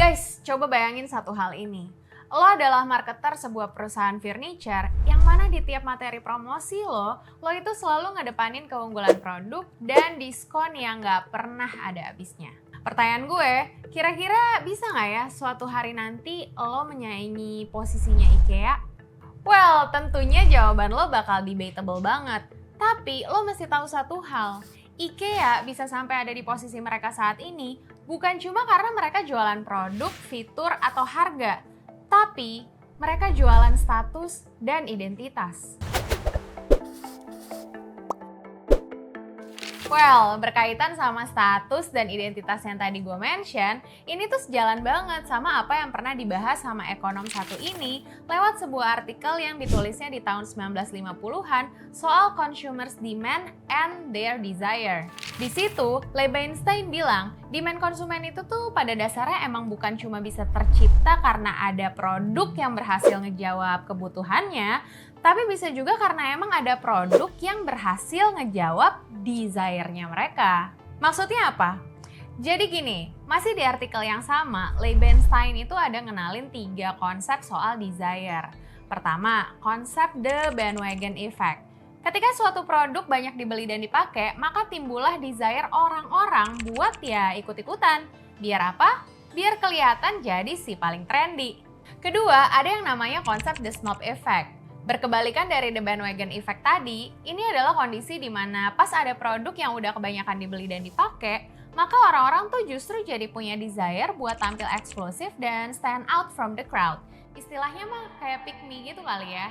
Guys, coba bayangin satu hal ini. Lo adalah marketer sebuah perusahaan furniture yang mana di tiap materi promosi lo itu selalu ngedepanin keunggulan produk dan diskon yang nggak pernah ada habisnya. Pertanyaan gue, kira-kira bisa nggak ya suatu hari nanti lo menyaingi posisinya IKEA? Well, tentunya jawaban lo bakal debatable banget. Tapi lo mesti tahu satu hal, IKEA bisa sampai ada di posisi mereka saat ini bukan cuma karena mereka jualan produk, fitur, atau harga, tapi mereka jualan status dan identitas. Well, berkaitan sama status dan identitas yang tadi gue mention, ini tuh sejalan banget sama apa yang pernah dibahas sama ekonom satu ini lewat sebuah artikel yang ditulisnya di tahun 1950-an soal consumers demand and their desire. Di situ, Leibenstein bilang, demand konsumen itu tuh pada dasarnya emang bukan cuma bisa tercipta karena ada produk yang berhasil ngejawab kebutuhannya, tapi bisa juga karena emang ada produk yang berhasil ngejawab desire-nya mereka. Maksudnya apa? Jadi gini, masih di artikel yang sama, Leibenstein itu ada ngenalin 3 konsep soal desire. Pertama, konsep the bandwagon effect. Ketika suatu produk banyak dibeli dan dipakai, maka timbullah desire orang-orang buat ya ikut-ikutan. Biar apa? Biar kelihatan jadi si paling trendy. Kedua, ada yang namanya konsep the snob effect. Berkebalikan dari the bandwagon effect tadi, ini adalah kondisi di mana pas ada produk yang udah kebanyakan dibeli dan dipakai, maka orang-orang tuh justru jadi punya desire buat tampil eksklusif dan stand out from the crowd. Istilahnya mah kayak pick me gitu kali ya.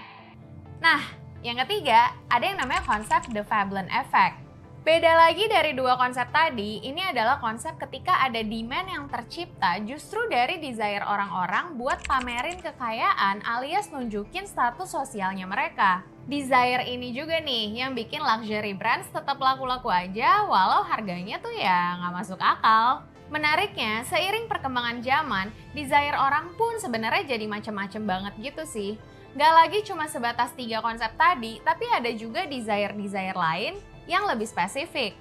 Nah, yang ketiga, ada yang namanya konsep the Veblen effect. Beda lagi dari 2 konsep tadi, ini adalah konsep ketika ada demand yang tercipta justru dari desire orang-orang buat pamerin kekayaan alias nunjukin status sosialnya mereka. Desire ini juga nih yang bikin luxury brands tetap laku-laku aja walau harganya tuh ya nggak masuk akal. Menariknya, seiring perkembangan zaman, desire orang pun sebenarnya jadi macem-macem banget gitu sih. Gak lagi cuma sebatas 3 konsep tadi, tapi ada juga desire-desire lain yang lebih spesifik.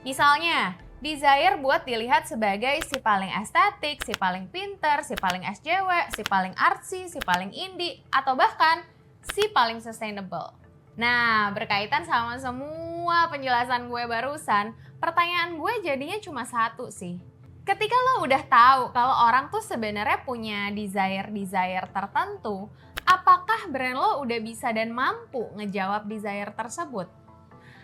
Misalnya, desire buat dilihat sebagai si paling estetik, si paling pinter, si paling SJW, si paling artsy, si paling indie, atau bahkan si paling sustainable. Nah, berkaitan sama semua penjelasan gue barusan, pertanyaan gue jadinya cuma satu sih. Ketika lo udah tahu kalau orang tuh sebenarnya punya desire-desire tertentu, apakah brand lo udah bisa dan mampu ngejawab desire tersebut?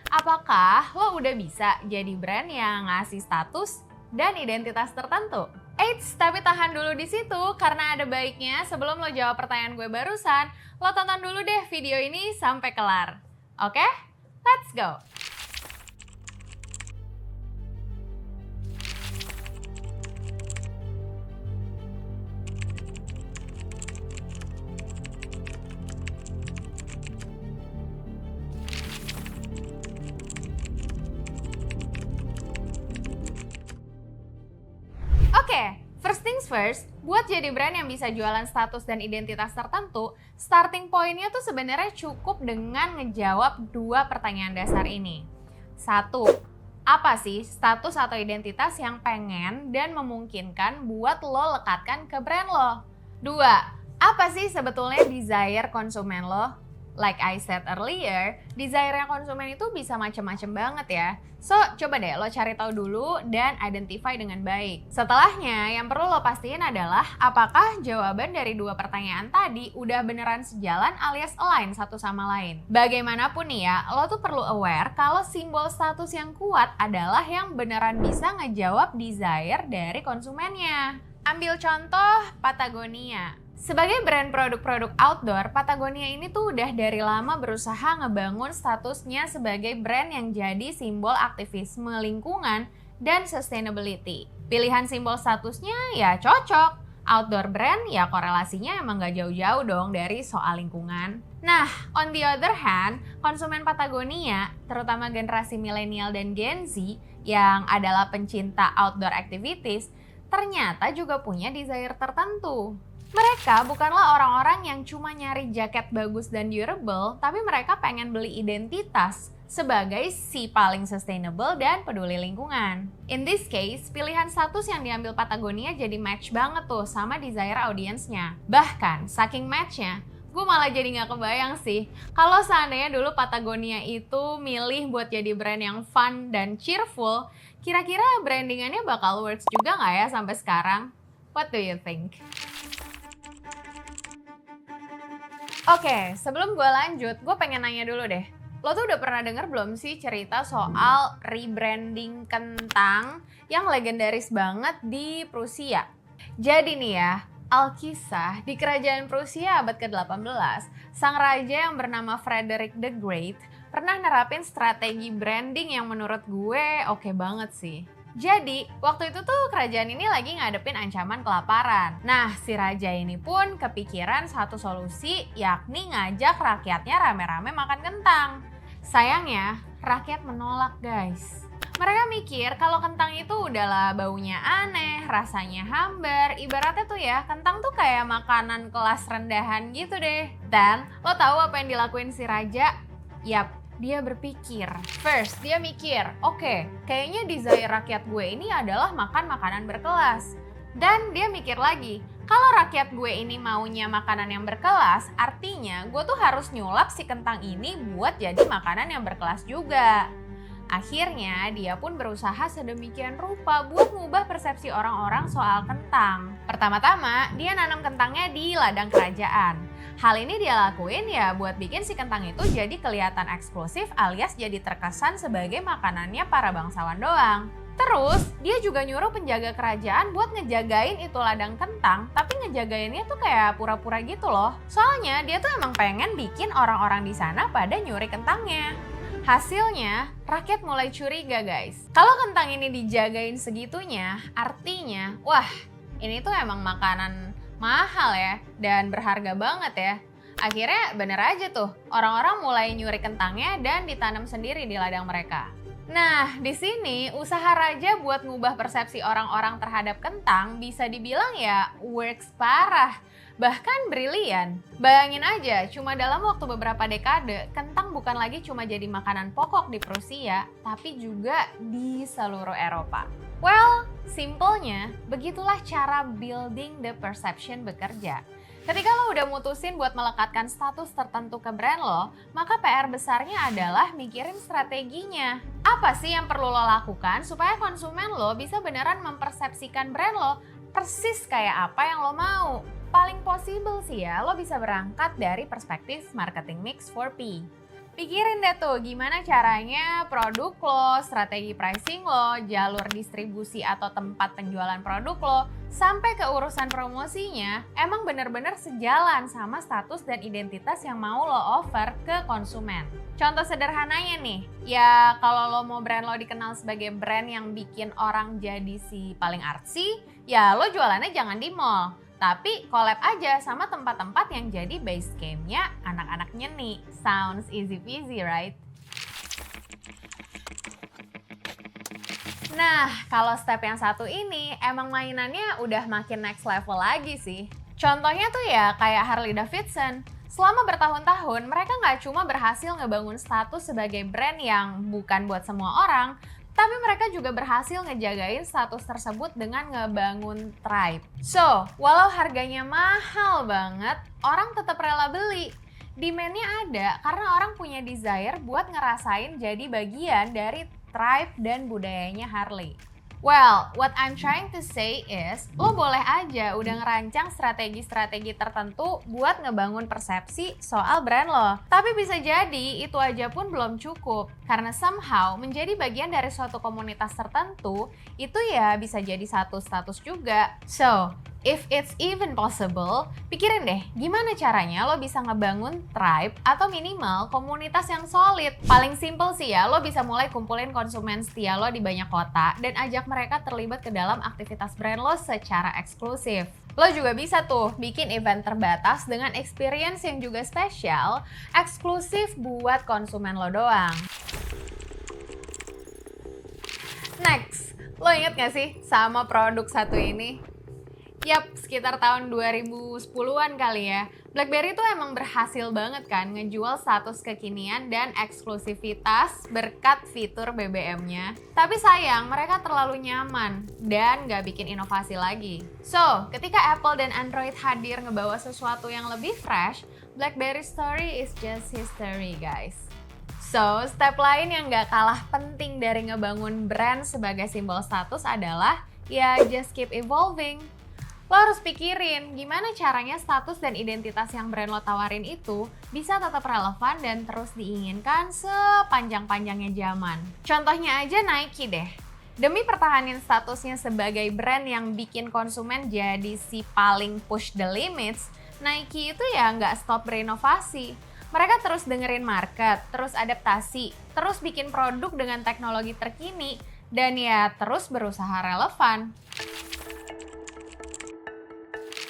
Apakah lo udah bisa jadi brand yang ngasih status dan identitas tertentu? Eits, tapi tahan dulu di situ karena ada baiknya sebelum lo jawab pertanyaan gue barusan, lo tonton dulu deh video ini sampai kelar. Oke? Let's go! Oke, first things first, buat jadi brand yang bisa jualan status dan identitas tertentu, starting point-nya tuh sebenarnya cukup dengan ngejawab 2 pertanyaan dasar ini. 1. Apa sih status atau identitas yang pengen dan memungkinkan buat lo lekatkan ke brand lo? 2. Apa sih sebetulnya desire konsumen lo? Like I said earlier, desire-nya konsumen itu bisa macem-macem banget ya. So, coba deh lo cari tahu dulu dan identify dengan baik. Setelahnya, yang perlu lo pastiin adalah apakah jawaban dari 2 pertanyaan tadi udah beneran sejalan alias align satu sama lain. Bagaimanapun nih ya, lo tuh perlu aware kalau simbol status yang kuat adalah yang beneran bisa ngejawab desire dari konsumennya. Ambil contoh Patagonia. Sebagai brand produk-produk outdoor, Patagonia ini tuh udah dari lama berusaha ngebangun statusnya sebagai brand yang jadi simbol aktivisme lingkungan dan sustainability. Pilihan simbol statusnya ya cocok. Outdoor brand ya korelasinya emang gak jauh-jauh dong dari soal lingkungan. Nah, on the other hand, konsumen Patagonia, terutama generasi milenial dan Gen Z yang adalah pencinta outdoor activities, ternyata juga punya desire tertentu. Mereka bukanlah orang-orang yang cuma nyari jaket bagus dan durable, tapi mereka pengen beli identitas, sebagai si paling sustainable dan peduli lingkungan. In this case, pilihan status yang diambil Patagonia jadi match banget tuh sama desire audiensnya. Bahkan, saking matchnya, gue malah jadi nggak kebayang sih kalau seandainya dulu Patagonia itu milih buat jadi brand yang fun dan cheerful, kira-kira brandingannya bakal works juga nggak ya sampai sekarang? What do you think? Oke, sebelum gue lanjut, gue pengen nanya dulu deh. Lo tuh udah pernah denger belum sih cerita soal rebranding kentang yang legendaris banget di Prusia? Jadi nih ya, Alkisah di kerajaan Prusia abad ke-18, sang raja yang bernama Frederick the Great pernah nerapin strategi branding yang menurut gue oke banget sih. Jadi, waktu itu tuh kerajaan ini lagi ngadepin ancaman kelaparan. Nah, si raja ini pun kepikiran satu solusi, yakni ngajak rakyatnya rame-rame makan kentang. Sayangnya, rakyat menolak guys. Mereka mikir kalau kentang itu udahlah baunya aneh, rasanya hambar, ibaratnya tuh ya, kentang tuh kayak makanan kelas rendahan gitu deh. Dan lo tahu apa yang dilakuin si raja? Yap, dia berpikir. First, dia mikir, oke, kayaknya desire rakyat gue ini adalah makan makanan berkelas. Dan dia mikir lagi, kalau rakyat gue ini maunya makanan yang berkelas, artinya gue tuh harus nyulap si kentang ini buat jadi makanan yang berkelas juga. Akhirnya, dia pun berusaha sedemikian rupa buat mengubah persepsi orang-orang soal kentang. Pertama-tama, dia nanam kentangnya di ladang kerajaan. Hal ini dia lakuin ya buat bikin si kentang itu jadi kelihatan eksklusif alias jadi terkesan sebagai makanannya para bangsawan doang. Terus, dia juga nyuruh penjaga kerajaan buat ngejagain itu ladang kentang, tapi ngejagainnya tuh kayak pura-pura gitu loh. Soalnya, dia tuh emang pengen bikin orang-orang di sana pada nyuri kentangnya. Hasilnya, rakyat mulai curiga guys. Kalau kentang ini dijagain segitunya, artinya, wah, ini tuh emang makanan mahal ya, dan berharga banget ya. Akhirnya bener aja tuh, orang-orang mulai nyuri kentangnya dan ditanam sendiri di ladang mereka. Nah, di sini usaha raja buat ngubah persepsi orang-orang terhadap kentang bisa dibilang ya works parah. Bahkan brilian. Bayangin aja, cuma dalam waktu beberapa dekade, kentang bukan lagi cuma jadi makanan pokok di Prusia, tapi juga di seluruh Eropa. Well, simpelnya, begitulah cara building the perception bekerja. Ketika lo udah mutusin buat melekatkan status tertentu ke brand lo, maka PR besarnya adalah mikirin strateginya. Apa sih yang perlu lo lakukan supaya konsumen lo bisa beneran mempersepsikan brand lo persis kayak apa yang lo mau? Paling possible sih ya, lo bisa berangkat dari perspektif marketing mix 4P. Pikirin deh tuh gimana caranya produk lo, strategi pricing lo, jalur distribusi atau tempat penjualan produk lo, sampai ke urusan promosinya emang bener-bener sejalan sama status dan identitas yang mau lo offer ke konsumen. Contoh sederhananya nih, ya kalau lo mau brand lo dikenal sebagai brand yang bikin orang jadi si paling artsy, ya lo jualannya jangan di mall. Tapi collab aja sama tempat-tempat yang jadi base camp-nya anak-anak nyeni. Sounds easy peasy, right? Nah, kalau step yang satu ini emang mainannya udah makin next level lagi sih. Contohnya tuh ya kayak Harley Davidson. Selama bertahun-tahun, mereka nggak cuma berhasil ngebangun status sebagai brand yang bukan buat semua orang, tapi mereka juga berhasil ngejagain status tersebut dengan ngebangun tribe. So, walau harganya mahal banget, orang tetap rela beli. Demand-nya ada karena orang punya desire buat ngerasain jadi bagian dari tribe dan budayanya Harley. Well, what I'm trying to say is, lo boleh aja udah ngerancang strategi-strategi tertentu buat ngebangun persepsi soal brand lo. Tapi bisa jadi itu aja pun belum cukup, karena somehow menjadi bagian dari suatu komunitas tertentu, itu ya bisa jadi satu status juga. So, if it's even possible, pikirin deh gimana caranya lo bisa ngebangun tribe atau minimal komunitas yang solid. Paling simple sih ya, lo bisa mulai kumpulin konsumen setia lo di banyak kota dan ajak mereka terlibat ke dalam aktivitas brand lo secara eksklusif. Lo juga bisa tuh bikin event terbatas dengan experience yang juga spesial, eksklusif buat konsumen lo doang. Next, lo inget gak sih sama produk satu ini? Yap, sekitar tahun 2010-an kali ya. BlackBerry tuh emang berhasil banget kan ngejual status kekinian dan eksklusivitas berkat fitur BBM-nya. Tapi sayang, mereka terlalu nyaman dan nggak bikin inovasi lagi. So, ketika Apple dan Android hadir ngebawa sesuatu yang lebih fresh, BlackBerry story is just history, guys. So, step lain yang nggak kalah penting dari ngebangun brand sebagai simbol status adalah ya just keep evolving. Lo harus pikirin gimana caranya status dan identitas yang brand lo tawarin itu bisa tetap relevan dan terus diinginkan sepanjang-panjangnya zaman. Contohnya aja Nike deh. Demi pertahanin statusnya sebagai brand yang bikin konsumen jadi si paling push the limits, Nike itu ya nggak stop berinovasi. Mereka terus dengerin market, terus adaptasi, terus bikin produk dengan teknologi terkini, dan ya terus berusaha relevan.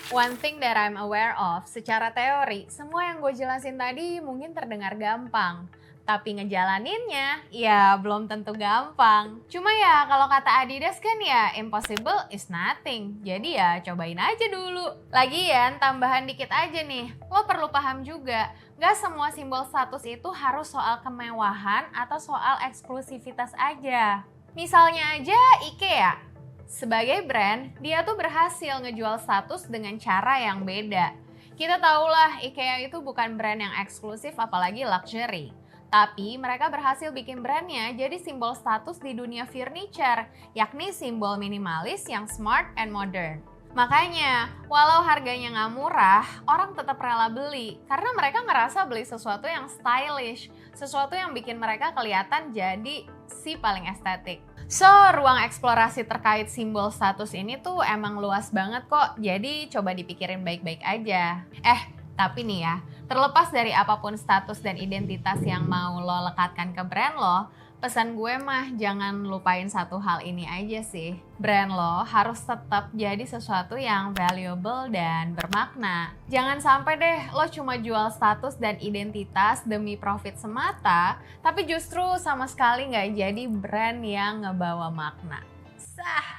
One thing that I'm aware of, secara teori, semua yang gue jelasin tadi mungkin terdengar gampang. Tapi ngejalaninnya, ya belum tentu gampang. Cuma ya kalau kata Adidas kan ya impossible is nothing. Jadi ya cobain aja dulu. Lagian tambahan dikit aja nih, lo perlu paham juga. Gak semua simbol status itu harus soal kemewahan atau soal eksklusivitas aja. Misalnya aja IKEA. Sebagai brand, dia tuh berhasil ngejual status dengan cara yang beda. Kita tahulah IKEA itu bukan brand yang eksklusif apalagi luxury. Tapi mereka berhasil bikin brandnya jadi simbol status di dunia furniture, yakni simbol minimalis yang smart and modern. Makanya, walau harganya nggak murah, orang tetap rela beli karena mereka ngerasa beli sesuatu yang stylish, sesuatu yang bikin mereka kelihatan jadi si paling estetik. So, ruang eksplorasi terkait simbol status ini tuh emang luas banget kok, jadi coba dipikirin baik-baik aja. Tapi nih ya, terlepas dari apapun status dan identitas yang mau lo lekatkan ke brand lo, pesan gue mah jangan lupain satu hal ini aja sih. Brand lo harus tetap jadi sesuatu yang valuable dan bermakna. Jangan sampai deh lo cuma jual status dan identitas demi profit semata, tapi justru sama sekali nggak jadi brand yang ngebawa makna.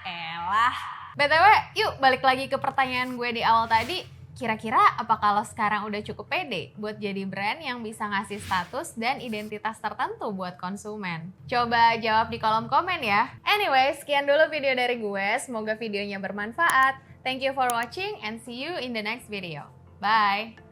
Elah. BTW, yuk balik lagi ke pertanyaan gue di awal tadi. Kira-kira apa kalau sekarang udah cukup pede buat jadi brand yang bisa ngasih status dan identitas tertentu buat konsumen? Coba jawab di kolom komen ya. Anyway, sekian dulu video dari gue. Semoga videonya bermanfaat. Thank you for watching and see you in the next video. Bye!